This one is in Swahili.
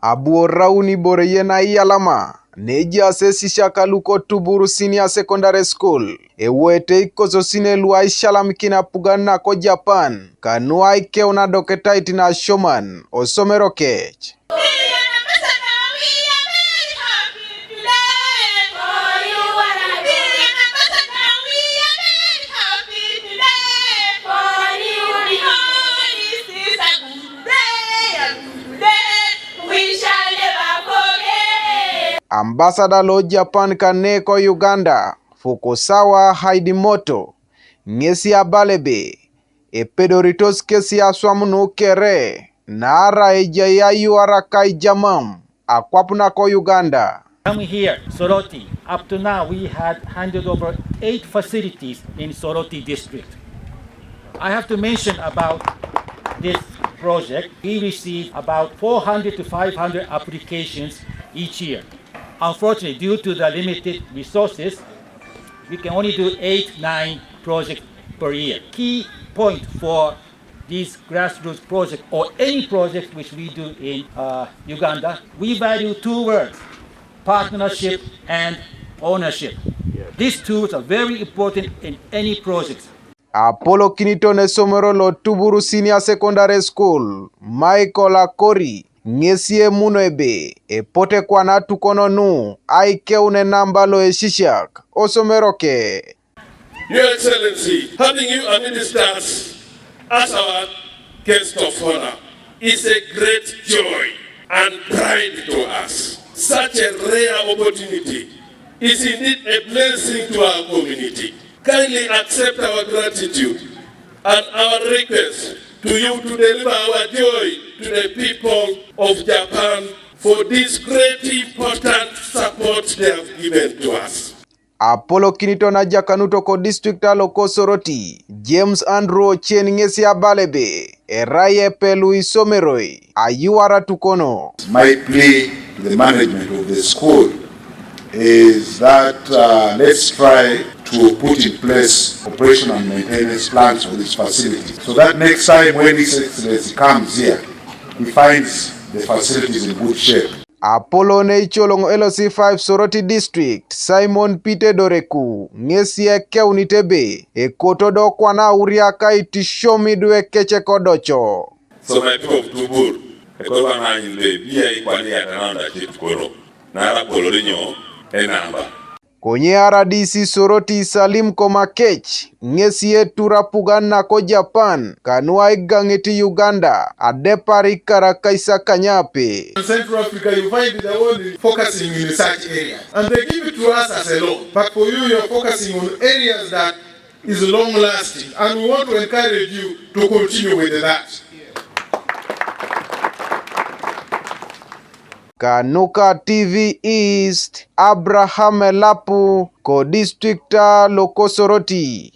Abuorauni boreyena iyalama neja sesisha kaluko Tuburu Senior Secondary School ewete ikoso sine luai shalam kina Apugan na ko Japan kanuai keuna doketaiti na Asioman osomero kech. Ambassador lo Japan kaneko Uganda Fukusawa Haidimoto ngesi abalebe epedoritos kesi aswamuno kere nara ejaya yuara kai jamam akwapuna ko Uganda. Coming here, Soroti, up to now we had handed over 8 facilities in Soroti district. I have to mention about this project. We receive about 400 to 500 applications each year. Unfortunately, due to the limited resources, we can only do 8-9 projects per year. Key point for these grassroots projects or any project which we do in Uganda, we value 2 words: partnership and ownership. These two are very important in any project. Apollo kinitone somero lo Tuburu Senior Secondary School Michael Akori ngesie munoebe epote kwa natu kono nu aike une namba lo eshishak osomero ke. Your Excellency, having you administrators as our guest of honor is a great joy and pride to us. Such a rare opportunity is indeed a blessing to our community. Kindly accept our gratitude and our request to you to deliver our joy to the people of Japan for this great important support they have given to us. Apollo kinito na jakanuto ko district aloko Soroti James Andrew Chen ngesi abalebe eraye pelu isomeroi ayuara tukono. My plea to the management of the school is that let's try to put in place operation and maintenance plans for this facility, so that next time when His Excellency comes here, he finds the facilities in good shape. Apollo ne cholong LC5 Soroti District Simon Pite Doreku ngesi eke unitebe ekotodo kwa na uriaka itishomi duwe keche kodocho. So my people of Tuburu, ekoba na nyile biya ikwani ya kananda chitu koro na ara kolorinyo enamba. Konye RDC Soroti Salim Komakech ngesi etura Apugan na ko Japan kanua igangeti Uganda adepari karakaisa kanyape. In Central Africa, you find the only focusing in such areas, and they give it to us as a loan. But for you, you're focusing on areas that is long lasting, and we want to encourage you to continue with that. Kanuka TV East Abraham Elapu ko districta loko Soroti.